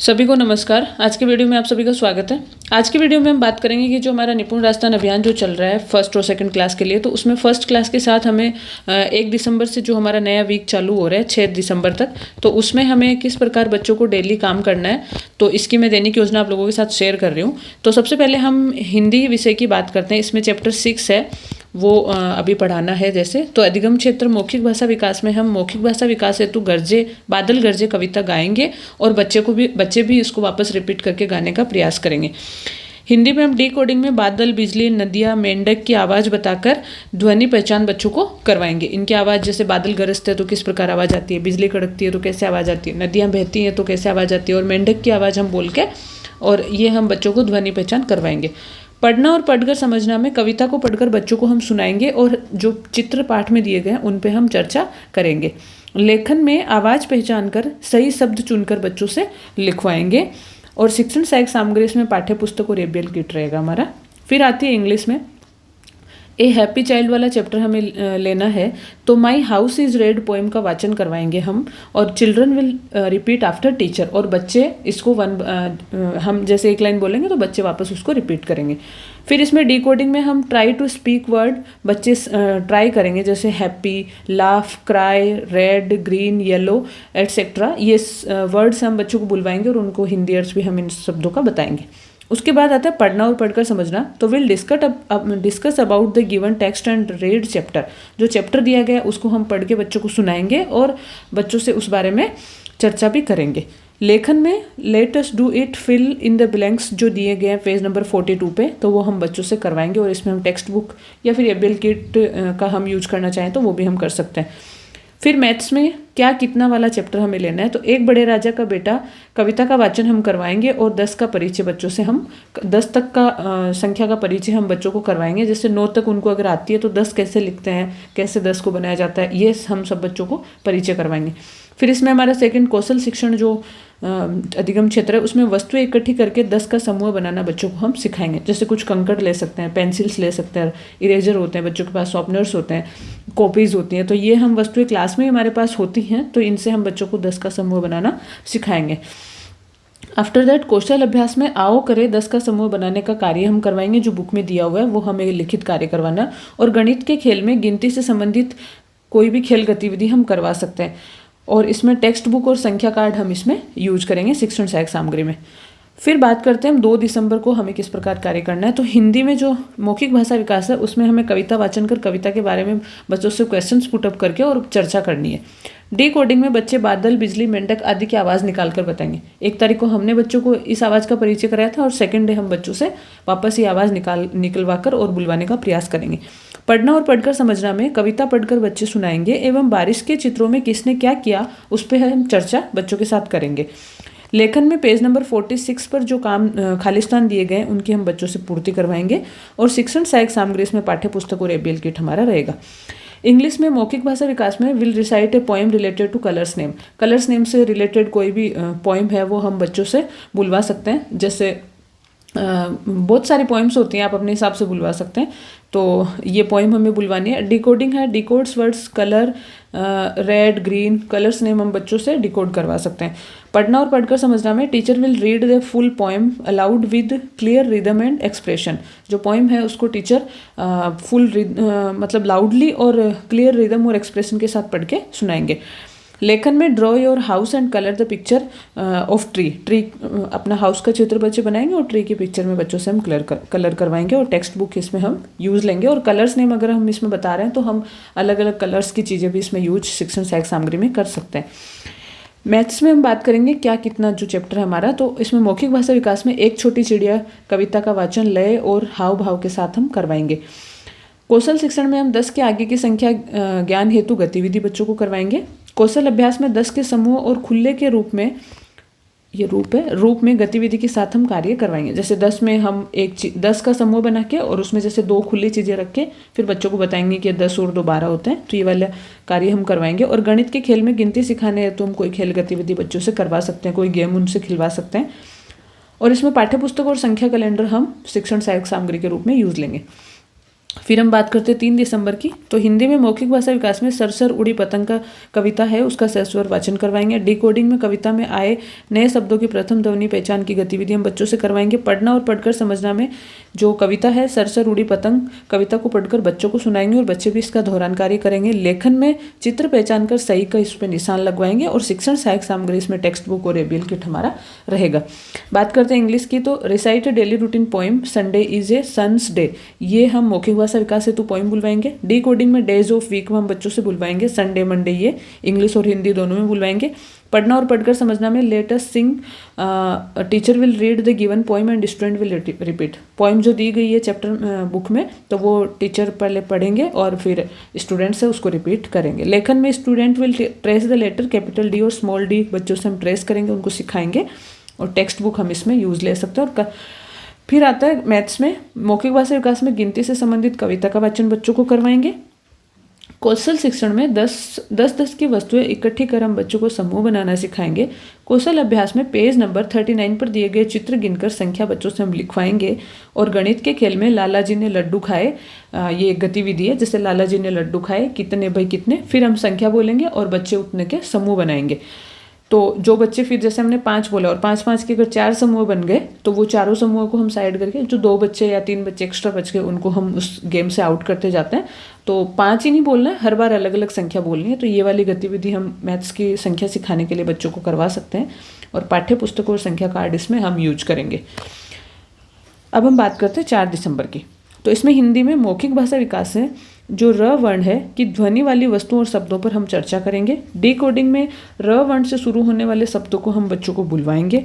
सभी को नमस्कार। आज के वीडियो में आप सभी का स्वागत है। आज की वीडियो में हम बात करेंगे कि जो हमारा निपुण राजस्थान अभियान जो चल रहा है फर्स्ट और सेकंड क्लास के लिए, तो उसमें फर्स्ट क्लास के साथ हमें 1 दिसंबर से जो हमारा नया वीक चालू हो रहा है 6 दिसंबर तक, तो उसमें हमें किस प्रकार बच्चों को डेली काम करना है, तो इसकी मैं दैनिक योजना आप लोगों के साथ शेयर कर रही हूँ। तो सबसे पहले हम हिंदी विषय की बात करते हैं। इसमें चैप्टर 6 है, वो अभी पढ़ाना है। जैसे तो अधिगम क्षेत्र मौखिक भाषा विकास में हम मौखिक भाषा विकास हेतु गरजे बादल गरजे कविता गाएंगे और बच्चे भी इसको वापस रिपीट करके गाने का प्रयास करेंगे। हिंदी में हम डी कोडिंग में बादल, बिजली, नदियाँ, मेंढक की आवाज़ बताकर ध्वनि पहचान बच्चों को करवाएंगे। इनकी आवाज़, जैसे बादल गरजते हैं तो किस प्रकार आवाज़ आती है, बिजली कड़कती है तो कैसे आवाज़ आती है, नदियाँ बहती हैं तो कैसे आवाज़ आती है, और मेंढक की आवाज़ हम बोल के, और ये हम बच्चों को ध्वनि पहचान करवाएंगे। पढ़ना और पढ़कर समझना में कविता को पढ़कर बच्चों को हम सुनाएंगे और जो चित्र पाठ में दिए गए हैं उन पे हम चर्चा करेंगे। लेखन में आवाज़ पहचान कर सही शब्द चुनकर बच्चों से लिखवाएंगे। और शिक्षण सहायक सामग्री इसमें पाठ्य पुस्तक और रेबियल किट रहेगा हमारा। फिर आती है इंग्लिश में ए हैप्पी चाइल्ड वाला चैप्टर हमें लेना है, तो my house is red poem का वाचन करवाएंगे हम, और children will repeat after teacher, और बच्चे इसको हम जैसे एक लाइन बोलेंगे तो बच्चे वापस उसको रिपीट करेंगे। फिर इसमें डिकोडिंग में हम ट्राई टू स्पीक वर्ड बच्चे ट्राई करेंगे, जैसे happy, laugh, cry, red, green, yellow etcetera. ये वर्ड्स हम बच्चों को बुलवाएंगे और उनको हिंदी अर्थ भी हम इन शब्दों का बताएंगे। उसके बाद आता है पढ़ना और पढ़कर समझना, तो will discuss about the given text and read chapter. जो चैप्टर दिया गया उसको हम पढ़ के बच्चों को सुनाएंगे और बच्चों से उस बारे में चर्चा भी करेंगे। लेखन में let us do it, fill in the blanks जो दिए गए हैं पेज नंबर 42 पे, तो वो हम बच्चों से करवाएंगे। और इसमें हम टेक्स्ट बुक या फिर एबियल किट का हम यूज करना चाहें तो वो भी हम कर सकते हैं। फिर मैथ्स में क्या कितना वाला चैप्टर हमें लेना है, तो एक बड़े राजा का बेटा कविता का वाचन हम करवाएंगे और 10 का परिचय बच्चों से हम 10 तक का संख्या का परिचय हम बच्चों को करवाएंगे। जैसे 9 तक उनको अगर आती है तो 10 कैसे लिखते हैं, कैसे 10 को बनाया जाता है, ये हम सब बच्चों को परिचय करवाएंगे। फिर इसमें हमारा सेकंड कौशल शिक्षण जो अधिगम क्षेत्र है, उसमें वस्तुएं इकट्ठी करके 10 का समूह बनाना बच्चों को हम सिखाएंगे। जैसे कुछ कंकड़ ले सकते हैं, पेंसिल्स ले सकते हैं, इरेजर होते हैं, बच्चों के पास शॉर्पनर्स होते हैं, कॉपीज़ होती हैं, तो ये हम वस्तुएं क्लास में ही हमारे पास होती हैं, तो इनसे हम बच्चों को 10 का समूह बनाना सिखाएंगे। आफ्टर दैट कौशल अभ्यास में आओ करे 10 का समूह बनाने का कार्य हम करवाएंगे। जो बुक में दिया हुआ है वो हमें लिखित कार्य करवाना। और गणित के खेल में गिनती से संबंधित कोई भी खेल गतिविधि हम करवा सकते हैं, और इसमें टेक्स्ट बुक और संख्या कार्ड हम इसमें यूज करेंगे शिक्षण सहायक सामग्री में। फिर बात करते हैं हम 2 दिसंबर को हमें किस प्रकार कार्य करना है। तो हिंदी में जो मौखिक भाषा विकास है उसमें हमें कविता वाचन कर कविता के बारे में बच्चों से क्वेश्चंस पुटअप करके और चर्चा करनी है। डी कोडिंग में बच्चे बादल, बिजली, मेंढक आदि की आवाज़ निकाल कर बताएंगे। 1 तारीख को हमने बच्चों को इस आवाज़ का परिचय कराया था और सेकंड डे हम बच्चों से वापस ये आवाज़ निकलवा कर और बुलवाने का प्रयास करेंगे। पढ़ना और पढ़कर समझना में कविता पढ़कर बच्चे सुनाएंगे एवं बारिश के चित्रों में किसने क्या किया उस पर हम चर्चा बच्चों के साथ करेंगे। लेखन में पेज नंबर 46 पर जो काम खालिस्तान दिए गए उनकी हम बच्चों से पूर्ति करवाएंगे। और शिक्षण सहायक सामग्री इसमें पाठ्य पुस्तक और एबियल किट हमारा रहेगा। इंग्लिश में मौखिक भाषा विकास में will recite a poem related two colours name. Colours name से रिलेटेड कोई भी पोएम है वो हम बच्चों से बुलवा सकते हैं। जैसे बहुत सारी पोएम्स होती हैं, आप अपने हिसाब से बुलवा सकते हैं, तो ये पोएम हमें बुलवानी है। डिकोडिंग है, डिकोड्स words colour, red, green colours name हम बच्चों से डिकोड करवा सकते हैं। पढ़ना और पढ़कर समझना में teacher will read the full poem allowed with clear rhythm and expression. जो पोएम है उसको टीचर मतलब लाउडली और क्लियर रिदम और एक्सप्रेशन के साथ पढ़ के सुनाएंगे। लेखन में draw your house and colour the picture of tree अपना हाउस का चित्र बच्चे बनाएंगे और ट्री की पिक्चर में बच्चों से हम कलर करवाएंगे। और टेक्स्ट बुक इसमें हम यूज़ लेंगे। और कलर्स नेम अगर हम इसमें बता रहे हैं तो हम अलग अलग कलर्स की चीज़ें भी इसमें यूज शिक्षण सहायक सामग्री में कर सकते हैं। मैथ्स में हम बात करेंगे क्या कितना जो चैप्टर है हमारा, तो इसमें मौखिक भाषा विकास में एक छोटी चिड़िया कविता का वाचन लय और हाव भाव के साथ हम करवाएंगे। कौशल शिक्षण में हम 10 के आगे की संख्या ज्ञान हेतु गतिविधि बच्चों को करवाएंगे। कौशल अभ्यास में 10 के समूह और खुले के रूप में गतिविधि के साथ हम कार्य करवाएंगे। जैसे 10 में हम 10 का समूह बना के और उसमें जैसे 2 खुली चीज़ें रख के फिर बच्चों को बताएंगे कि 10 और 2 12 होते हैं, तो ये वाला कार्य हम करवाएंगे। और गणित के खेल में गिनती सिखाने है तो हम कोई खेल गतिविधि बच्चों से करवा सकते हैं, कोई गेम उनसे खिलवा सकते हैं। और इसमें पाठ्य पुस्तक और संख्या कैलेंडर हम शिक्षण सहायक सामग्री के रूप में यूज लेंगे। फिर हम बात करते हैं 3 दिसंबर की। तो हिंदी में मौखिक भाषा विकास में सरसर उड़ी पतंग का कविता है, उसका सस्वर वाचन करवाएंगे। डिकोडिंग में कविता में आए नए शब्दों की प्रथम ध्वनि पहचान की गतिविधि हम बच्चों से करवाएंगे। पढ़ना और पढ़कर समझना में जो कविता है सरसर उड़ी पतंग, कविता को पढ़कर बच्चों को सुनाएंगे और बच्चे भी इसका दोहरान कार्य करेंगे। लेखन में चित्र पहचान कर सही का इस पर निशान लगवाएंगे और शिक्षण सहायक सामग्री इसमें टेक्स्ट बुक और एबीएल किट हमारा रहेगा। बात करते हैं इंग्लिश की। तो recite daily routine poem Sunday is a sun's day, ये हम मौखिक भाषा विकास हेतु पोइम बुलवाएंगे। डी कोडिंग में डेज ऑफ वीक हम बच्चों से बुलवाएंगे, संडे मंडे, ये इंग्लिश और हिंदी दोनों में बुलवाएंगे। पढ़ना और पढ़कर समझना में let us sing, teacher will read the given poem and student will repeat. Poem जो दी गई है चैप्टर बुक में, तो वो टीचर पहले पढ़ेंगे और फिर स्टूडेंट्स से उसको रिपीट करेंगे। लेखन में student will trace the letter capital D और स्मॉल डी, बच्चों से हम ट्रेस करेंगे, उनको सिखाएंगे और टेक्स्ट बुक हम इसमें यूज ले सकते हैं। और फिर आता है मैथ्स में मौखिक भाषा विकास में गिनती से संबंधित कविता का वाचन बच्चों को करवाएंगे। कौशल शिक्षण में 10 की वस्तुएं इकट्ठी कर हम बच्चों को समूह बनाना सिखाएंगे। कौशल अभ्यास में पेज नंबर 39 पर दिए गए चित्र गिनकर संख्या बच्चों से हम लिखवाएंगे। और गणित के खेल में लाला जी ने लड्डू खाए, ये एक गतिविधि है, जैसे लाला जी ने लड्डू खाए, कितने भाई कितने, फिर हम संख्या बोलेंगे और बच्चे उतने के समूह बनाएंगे। तो जो बच्चे, फिर जैसे हमने 5 बोला और 5-5 के अगर 4 समूह बन गए तो वो चारों समूहों को हम साइड करके जो 2 बच्चे या 3 बच्चे एक्स्ट्रा बच गए उनको हम उस गेम से आउट करते जाते हैं। तो 5 ही नहीं बोलना है, हर बार अलग अलग संख्या बोलनी है। तो ये वाली गतिविधि हम मैथ्स की संख्या सिखाने के लिए बच्चों को करवा सकते हैं और पाठ्य पुस्तकों और संख्या कार्ड इसमें हम यूज करेंगे। अब हम बात करते हैं 4 दिसंबर की। तो इसमें हिंदी में मौखिक भाषा विकास है, जो र वर्ण है कि ध्वनि वाली वस्तुओं और शब्दों पर हम चर्चा करेंगे। डिकोडिंग में र वर्ण से शुरू होने वाले शब्दों को हम बच्चों को बुलवाएंगे।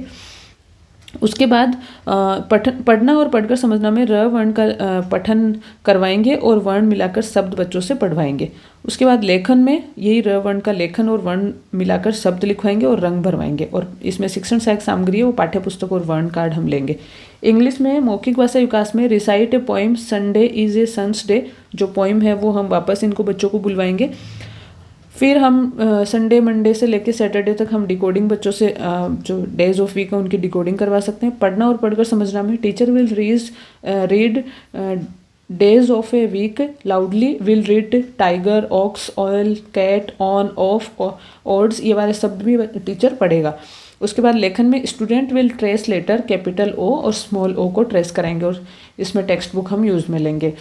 उसके बाद पढ़ना और पढ़कर समझना में र वर्ण का पठन करवाएंगे और वर्ण मिलाकर शब्द बच्चों से पढ़वाएंगे। उसके बाद लेखन में यही र वर्ण का लेखन और वर्ण मिलाकर शब्द लिखवाएंगे और रंग भरवाएंगे। और इसमें शिक्षण सहायक सामग्री है, वो पाठ्य पुस्तक और वर्ण कार्ड हम लेंगे। इंग्लिश में मौखिक भाषा विकास में recite a poem Sunday is a sun's day, जो पोइम है वो हम वापस इनको बच्चों को बुलवाएंगे। फिर हम संडे मंडे से लेकर सैटरडे तक हम डिकोडिंग बच्चों से जो डेज ऑफ वीक है उनकी डिकोडिंग करवा सकते हैं। पढ़ना और पढ़कर समझना में teacher will read days of a week loudly, will read tiger, ox, oil, cat, on, off, odds, ये वाले शब्द भी टीचर पढ़ेगा। उसके बाद लेखन में student will trace letter capital O और स्मॉल ओ को ट्रेस कराएंगे और इसमें टेक्स्ट बुक हम यूज में लेंगे।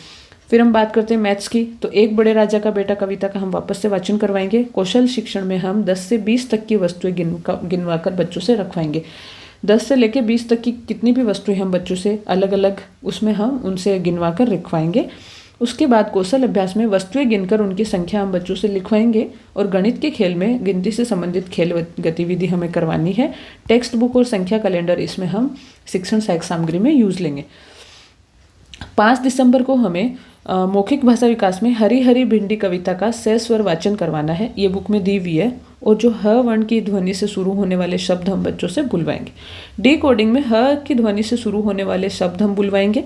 फिर हम बात करते हैं मैथ्स की। तो एक बड़े राजा का बेटा कविता का हम वापस से वाचन करवाएंगे। कौशल शिक्षण में हम 10 से 20 तक की वस्तुएं गिनवा कर बच्चों से रखवाएंगे। 10 से लेकर 20 तक की कितनी भी वस्तुएं हम बच्चों से अलग अलग उसमें हम उनसे गिनवा कर रखवाएंगे। उसके बाद कौशल अभ्यास में वस्तुएं गिनकर उनकी संख्या हम बच्चों से लिखवाएंगे। और गणित के खेल में गिनती से संबंधित खेल गतिविधि हमें करवानी है। टेक्स्ट बुक और संख्या कैलेंडर इसमें हम शिक्षण सहायक सामग्री में यूज लेंगे। 5 दिसंबर को हमें मौखिक भाषा विकास में हरी हरी भिंडी कविता का सस्वर वाचन करवाना है, ये बुक में दी हुई है। और जो ह वर्ण की ध्वनि से शुरू होने वाले शब्द हम बच्चों से बुलवाएंगे। डी कोडिंग में ह की ध्वनि से शुरू होने वाले शब्द हम बुलवाएंगे।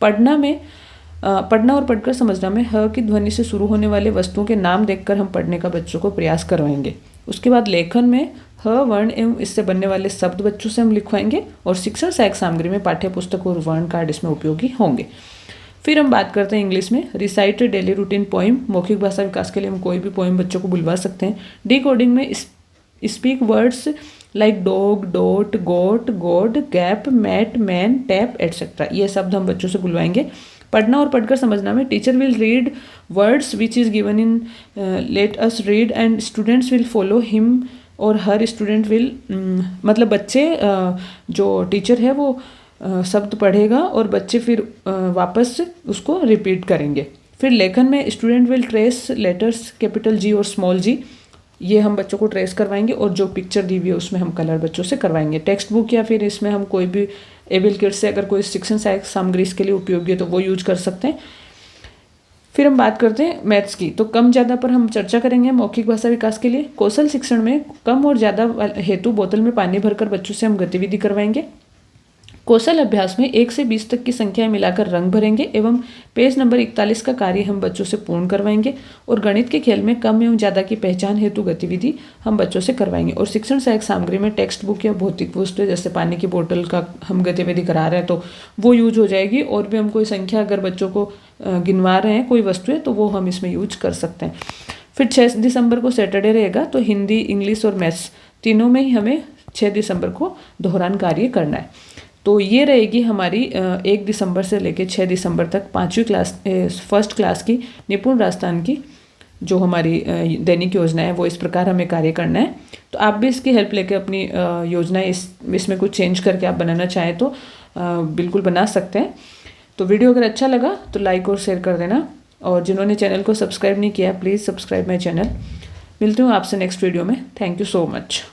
पढ़ना और पढ़कर समझना में ह की ध्वनि से शुरू होने वाले वस्तुओं के नाम देखकर हम पढ़ने का बच्चों को प्रयास करवाएंगे। उसके बाद लेखन में ह वर्ण एवं इससे बनने वाले शब्द बच्चों से हम लिखवाएंगे और शिक्षण सहायक सामग्री में पाठ्य पुस्तक और वर्ण कार्ड इसमें उपयोगी होंगे। फिर हम बात करते हैं इंग्लिश में रिसाइट डेली रूटीन पोइम। मौखिक भाषा विकास के लिए हम कोई भी पोइम बच्चों को बुलवा सकते हैं। डी कोडिंग में speak words like dog, dot, goat, god, gap, mat, man, tap etcetera, ये शब्द हम बच्चों से बुलवाएंगे। पढ़ना और पढ़कर समझना में teacher will read words which is given in let us read and students will follow him और हर स्टूडेंट विल, मतलब बच्चे जो टीचर है वो शब्द पढ़ेगा और बच्चे फिर वापस उसको रिपीट करेंगे। फिर लेखन में student will trace letters capital G और स्मॉल जी, ये हम बच्चों को ट्रेस करवाएंगे और जो पिक्चर दी हुई है उसमें हम कलर बच्चों से करवाएंगे। टेक्स्ट बुक या फिर इसमें हम कोई भी एबीएल किट से अगर कोई शिक्षण सहायक सामग्री इसके लिए उपयोगी है तो वो यूज कर सकते हैं। फिर हम बात करते हैं मैथ्स की। तो कम ज़्यादा पर हम चर्चा करेंगे मौखिक भाषा विकास के लिए। कौशल शिक्षण में कम और ज़्यादा हेतु बोतल में पानी भरकर बच्चों से हम गतिविधि करवाएंगे। कौशल अभ्यास में 1 से 20 तक की संख्याएं मिलाकर रंग भरेंगे एवं पेज नंबर 41 का कार्य हम बच्चों से पूर्ण करवाएंगे। और गणित के खेल में कम एवं ज़्यादा की पहचान हेतु गतिविधि हम बच्चों से करवाएंगे। और शिक्षण सहायक सामग्री में टेक्स्ट बुक या भौतिक वस्तु जैसे पानी की बोतल का हम गतिविधि करा रहे हैं तो वो यूज हो जाएगी। और भी हम कोई संख्या अगर बच्चों को गिनवा रहे हैं कोई वस्तुएं तो वो हम इसमें यूज कर सकते हैं। फिर 6 दिसंबर को सैटरडे रहेगा तो हिंदी, इंग्लिश और मैथ्स तीनों में ही हमें 6 दिसंबर को दोहरान कार्य करना है। तो ये रहेगी हमारी 1 दिसंबर से लेकर 6 दिसंबर तक 5वीं क्लास फर्स्ट क्लास की निपुण राजस्थान की जो हमारी दैनिक योजना है वो इस प्रकार हमें कार्य करना है। तो आप भी इसकी हेल्प लेके अपनी योजनाएं इसमें कुछ चेंज करके आप बनाना चाहें तो बिल्कुल बना सकते हैं। तो वीडियो अगर अच्छा लगा तो लाइक और शेयर कर देना, और जिन्होंने चैनल को सब्सक्राइब नहीं किया प्लीज़ सब्सक्राइब माई चैनल। मिलती हूँ आपसे नेक्स्ट वीडियो में। Thank you so much.